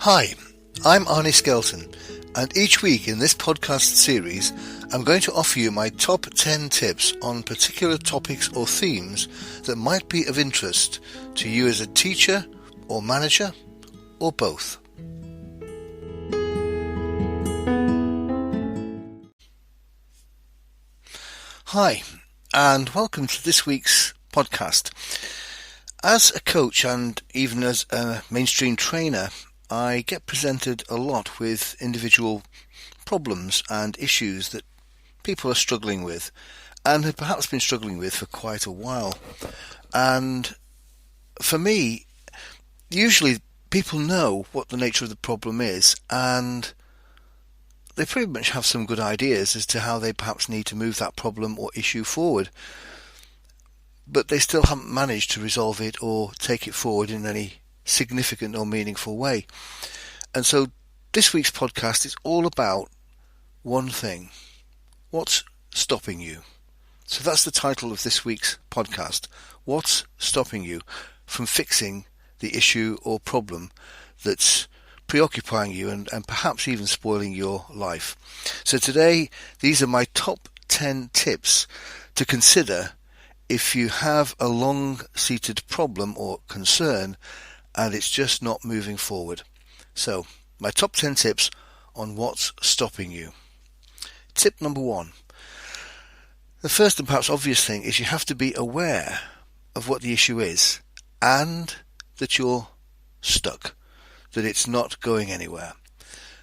Hi, I'm Arnie Skelton, and each week in this podcast series I'm going to offer you my top 10 tips on particular topics or themes that might be of interest to you as a teacher or manager or both. Hi, and welcome to this week's podcast. As a coach and even as a mainstream trainer, I get presented a lot with individual problems and issues that people are struggling with and have perhaps been struggling with for quite a while. And for me, usually people know what the nature of the problem is, and they pretty much have some good ideas as to how they perhaps need to move that problem or issue forward, but they still haven't managed to resolve it or take it forward in any significant or meaningful way. And so this week's podcast is all about one thing: what's stopping you? So that's the title of this week's podcast: what's stopping you from fixing the issue or problem that's preoccupying you and perhaps even spoiling your life. So today, these are my top 10 tips to consider if you have a long-seated problem or concern and it's just not moving forward. So, my top 10 tips on what's stopping you. Tip number 1. The first and perhaps obvious thing is you have to be aware of what the issue is and that you're stuck, that it's not going anywhere.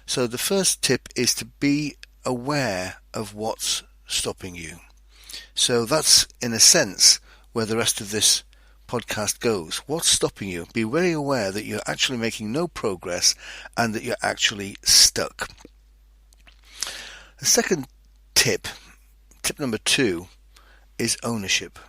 So the first tip is to be aware of what's stopping you. So that's, in a sense, where the rest of this podcast goes. What's stopping you? Be very aware that you're actually making no progress and that you're actually stuck. The second tip number 2, is ownership.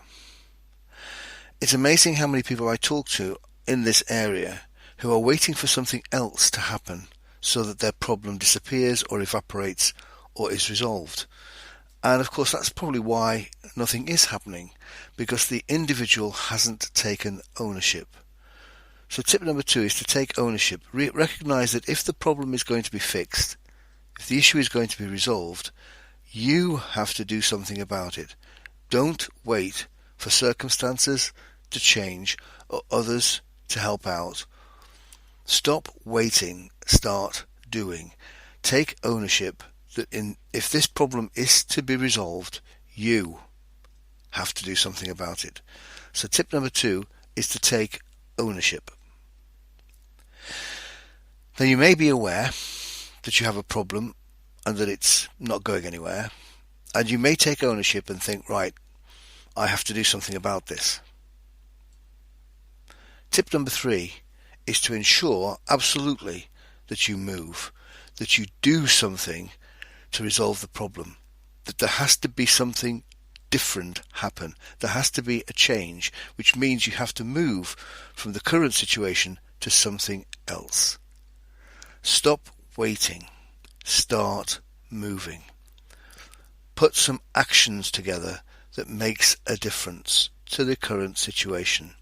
It's amazing how many people I talk to in this area who are waiting for something else to happen so that their problem disappears or evaporates or is resolved. And of course that's probably why nothing is happening, because the individual hasn't taken ownership. So tip number 2 is to take ownership. Recognize that if the problem is going to be fixed, if the issue is going to be resolved, you have to do something about it. Don't wait for circumstances to change or others to help out. Stop waiting, start doing. Take ownership that if this problem is to be resolved, you have to do something about it. So tip number 2 is to take ownership. Now you may be aware that you have a problem and that it's not going anywhere, and you may take ownership and think, right, I have to do something about this. Tip number 3 is to ensure absolutely that you move, that you do something to resolve the problem, that there has to be something different happen. There has to be a change, which means you have to move from the current situation to something else. Stop waiting. Start moving. Put some actions together that makes a difference to the current situation.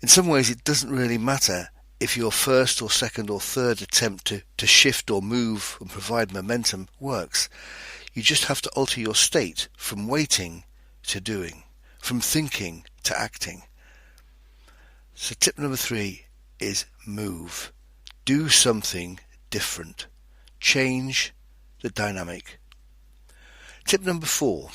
In some ways it doesn't really matter if your first or second or third attempt to shift or move and provide momentum works. You just have to alter your state from waiting to doing, from thinking to acting. So tip number 3 is move. Do something different. Change the dynamic. Tip number 4.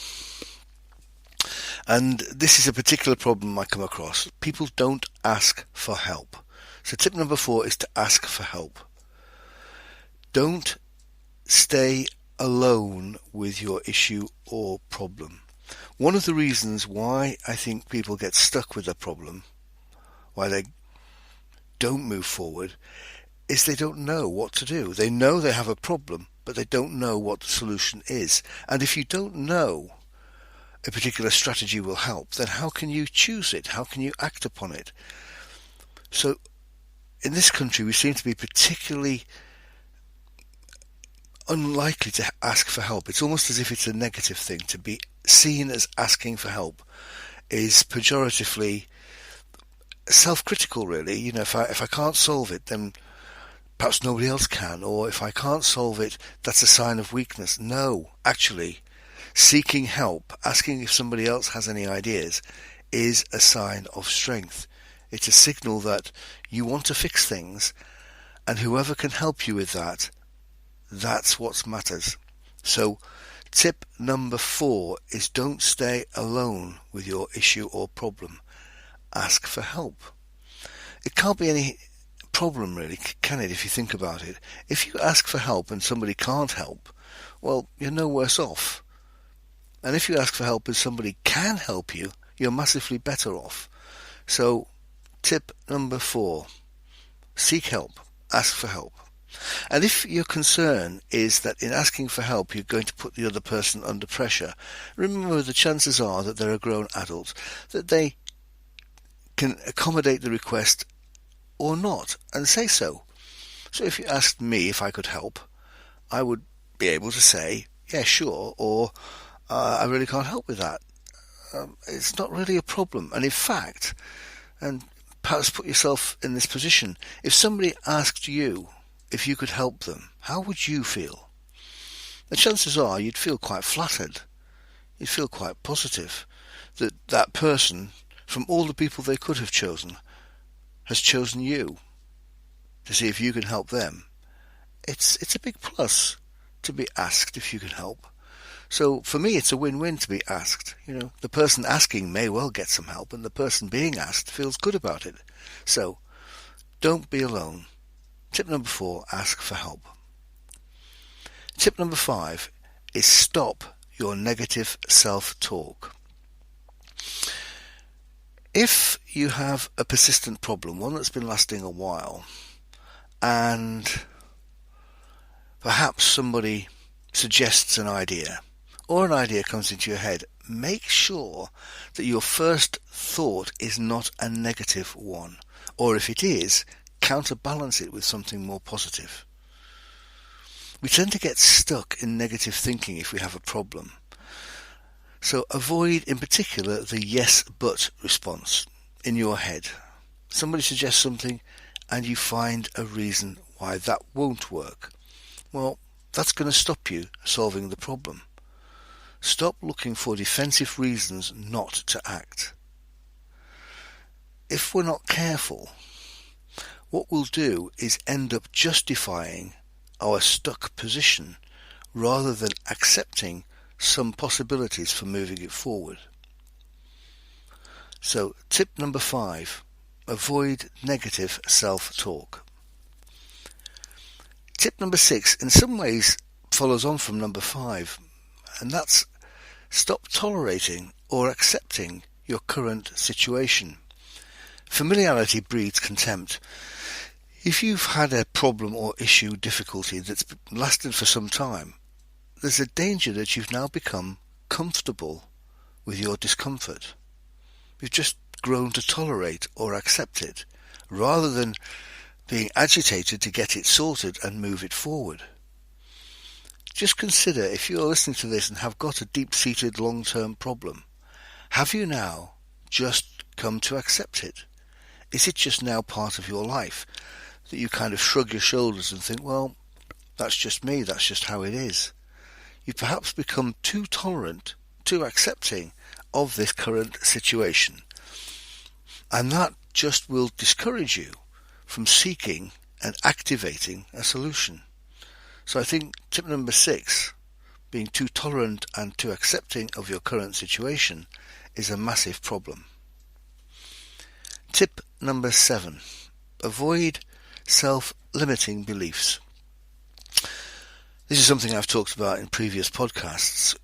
And this is a particular problem I come across. People don't ask for help. So tip number 4 is to ask for help. Don't stay alone with your issue or problem. One of the reasons why I think people get stuck with a problem, why they don't move forward, is they don't know what to do. They know they have a problem, but they don't know what the solution is. And if you don't know a particular strategy will help, then how can you choose it? How can you act upon it? So in this country, we seem to be particularly unlikely to ask for help. It's almost as if it's a negative thing. To be seen as asking for help is pejoratively self-critical, really. You know, if I can't solve it, then perhaps nobody else can, or if I can't solve it, that's a sign of weakness. No, actually, seeking help, asking if somebody else has any ideas, is a sign of strength. It's a signal that you want to fix things, and whoever can help you with that, that's what matters. So, tip number 4 is don't stay alone with your issue or problem. Ask for help. It can't be any problem really, can it, if you think about it? If you ask for help and somebody can't help, well, you're no worse off. And if you ask for help and somebody can help you, you're massively better off. So, tip number 4, seek help, ask for help. And if your concern is that in asking for help you're going to put the other person under pressure, remember the chances are that they're a grown adult, that they can accommodate the request or not, and say so. So if you asked me if I could help, I would be able to say, yeah, sure, or I really can't help with that. It's not really a problem. And in fact, and perhaps put yourself in this position, if somebody asked you if you could help them, how would you feel? The chances are you'd feel quite flattered. You'd feel quite positive that that person, from all the people they could have chosen, has chosen you to see if you can help them. It's a big plus to be asked if you can help. So for me, it's a win-win to be asked. The person asking may well get some help, and the person being asked feels good about it. So don't be alone. Tip number 4, ask for help. Tip number 5 is stop your negative self-talk. If you have a persistent problem, one that's been lasting a while, and perhaps somebody suggests an idea, or an idea comes into your head, make sure that your first thought is not a negative one, or if it is, counterbalance it with something more positive. We tend to get stuck in negative thinking if we have a problem. So avoid, in particular, the yes but response in your head. Somebody suggests something and you find a reason why that won't work. Well, that's going to stop you solving the problem. Stop looking for defensive reasons not to act. If we're not careful, what we'll do is end up justifying our stuck position rather than accepting some possibilities for moving it forward. So, tip number 5, avoid negative self-talk. Tip number 6, in some ways, follows on from number 5, and that's stop tolerating or accepting your current situation. Familiarity breeds contempt. If you've had a problem or issue, difficulty that's lasted for some time, there's a danger that you've now become comfortable with your discomfort. You've just grown to tolerate or accept it, rather than being agitated to get it sorted and move it forward. Just consider, if you're listening to this and have got a deep-seated long-term problem, have you now just come to accept it? Is it just now part of your life that you kind of shrug your shoulders and think, well, that's just me, that's just how it is? You've perhaps become too tolerant, too accepting of this current situation. And that just will discourage you from seeking and activating a solution. So I think tip number 6, being too tolerant and too accepting of your current situation, is a massive problem. Tip number 7, avoid self-limiting beliefs. This is something I've talked about in previous podcasts.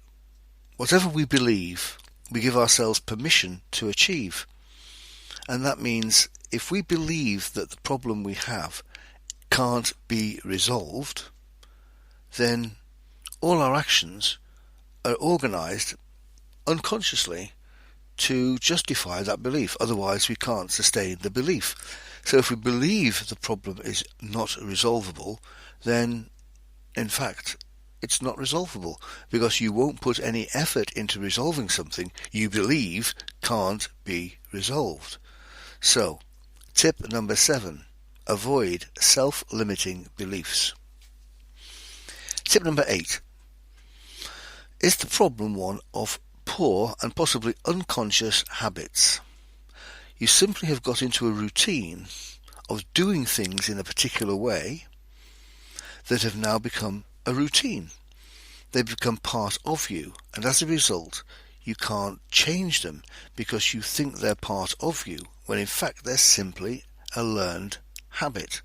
Whatever we believe, we give ourselves permission to achieve. And that means if we believe that the problem we have can't be resolved, then all our actions are organised unconsciously to justify that belief. Otherwise we can't sustain the belief. So if we believe the problem is not resolvable, then in fact it's not resolvable, because you won't put any effort into resolving something you believe can't be resolved. So, tip number 7, avoid self-limiting beliefs. Tip number 8. Is the problem one of poor and possibly unconscious habits? You simply have got into a routine of doing things in a particular way that have now become a routine. They've become part of you, and as a result, you can't change them because you think they're part of you, when in fact they're simply a learned habit,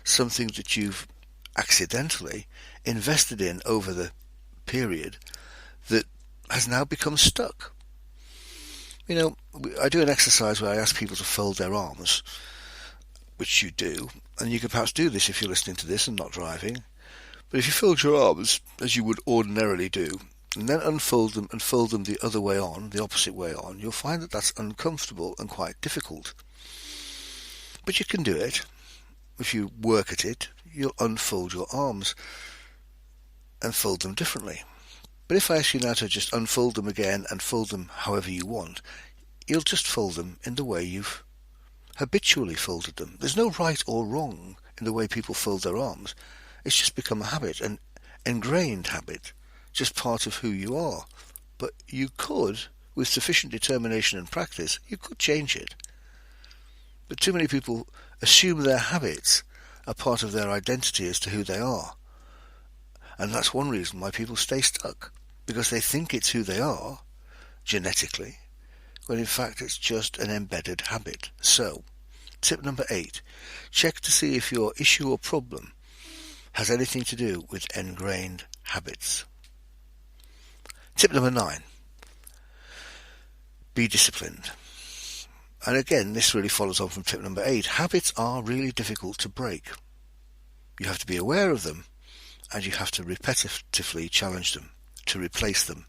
something that you've accidentally invested in over the period that has now become stuck. You know, I do an exercise where I ask people to fold their arms, which you do, and you could perhaps do this if you're listening to this and not driving. But if you fold your arms as you would ordinarily do, and then unfold them and fold them the other way on, the opposite way on, you'll find that that's uncomfortable and quite difficult. But you can do it. If you work at it, you'll unfold your arms and fold them differently. But if I ask you now to just unfold them again and fold them however you want, you'll just fold them in the way you've habitually folded them. There's no right or wrong in the way people fold their arms. It's just become a habit, an ingrained habit, just part of who you are. But you could, with sufficient determination and practice, you could change it. But too many people assume their habits are part of their identity as to who they are. And that's one reason why people stay stuck, because they think it's who they are, genetically, when in fact it's just an embedded habit. So, tip number 8, check to see if your issue or problem has anything to do with ingrained habits. Tip number 9, be disciplined. And again, this really follows on from tip number 8. Habits are really difficult to break. You have to be aware of them, and you have to repetitively challenge them to replace them.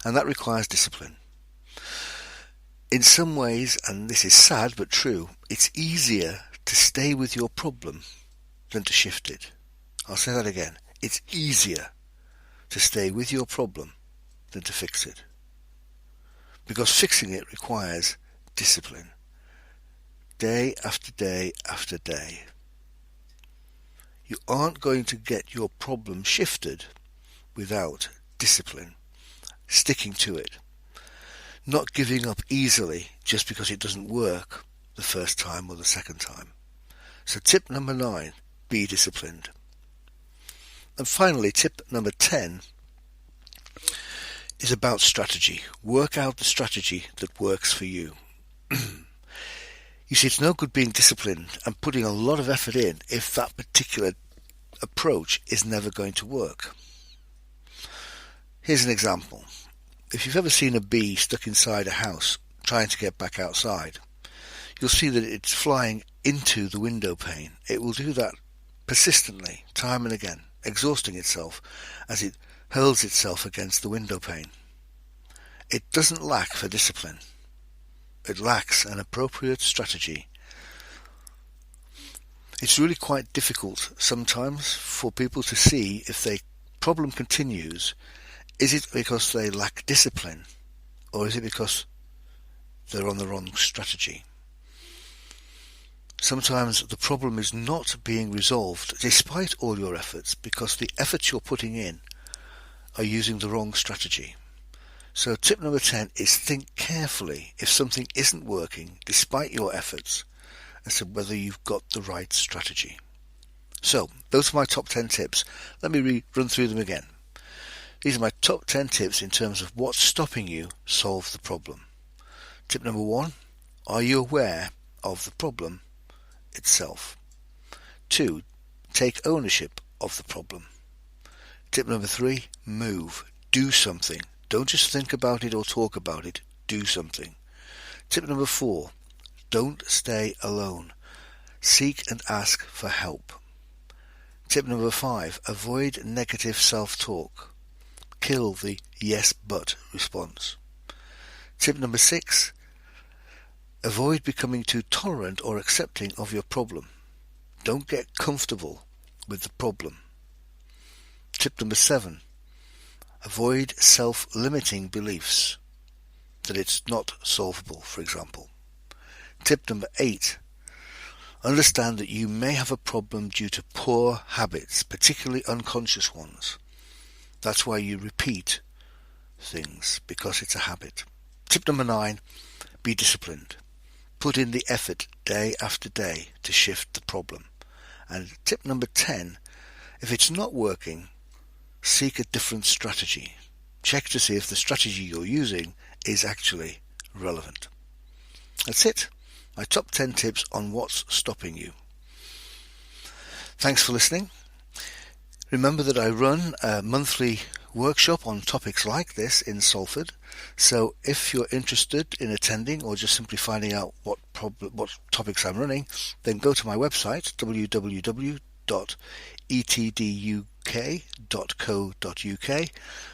And that requires discipline. In some ways, and this is sad but true, it's easier to stay with your problem than to shift it. I'll say that again. It's easier to stay with your problem than to fix it. Because fixing it requires discipline. Day after day after day. You aren't going to get your problem shifted without discipline, sticking to it, not giving up easily just because it doesn't work the first time or the second time. So tip number 9, be disciplined. And finally, tip number 10 is about strategy. Work out the strategy that works for you. You see, it's no good being disciplined and putting a lot of effort in if that particular approach is never going to work. Here's an example. If you've ever seen a bee stuck inside a house trying to get back outside, you'll see that it's flying into the window pane. It will do that persistently, time and again, exhausting itself as it hurls itself against the window pane. It doesn't lack for discipline. It lacks an appropriate strategy. It's really quite difficult sometimes for people to see if their problem continues. Is it because they lack discipline, or is it because they're on the wrong strategy? Sometimes the problem is not being resolved despite all your efforts, because the efforts you're putting in are using the wrong strategy. So tip number 10 is think carefully if something isn't working despite your efforts as to whether you've got the right strategy. So those are my top 10 tips. Let me run through them again. These are my top 10 tips in terms of what's stopping you solve the problem. Tip number 1, are you aware of the problem itself? 2, take ownership of the problem. Tip number 3, move. Do something. Don't just think about it or talk about it. Do something. Tip number 4, don't stay alone. Seek and ask for help. Tip number 5, avoid negative self-talk. Kill the yes but response. Tip number 6, avoid becoming too tolerant or accepting of your problem. Don't get comfortable with the problem. Tip number 7, avoid self-limiting beliefs, that it's not solvable, for example. Tip number 8, understand that you may have a problem due to poor habits, particularly unconscious ones. That's why you repeat things, because it's a habit. Tip number 9, be disciplined. Put in the effort day after day to shift the problem. And tip number 10, if it's not working, seek a different strategy. Check to see if the strategy you're using is actually relevant. That's it. My top 10 tips on what's stopping you. Thanks for listening. Remember that I run a monthly workshop on topics like this in Salford. So if you're interested in attending or just simply finding out what topics I'm running, then go to my website, www.etduk.co.uk,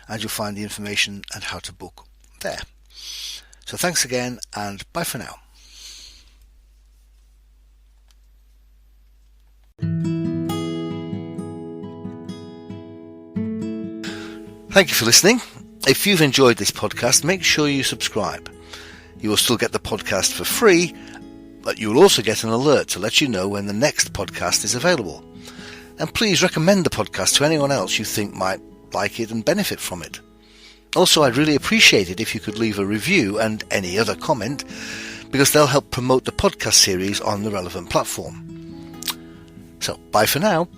and you'll find the information and how to book there. So thanks again, and bye for now. Thank you for listening. If you've enjoyed this podcast, make sure you subscribe. You will still get the podcast for free, but you will also get an alert to let you know when the next podcast is available. And please recommend the podcast to anyone else you think might like it and benefit from it. Also, I'd really appreciate it if you could leave a review and any other comment, because they'll help promote the podcast series on the relevant platform. So, bye for now.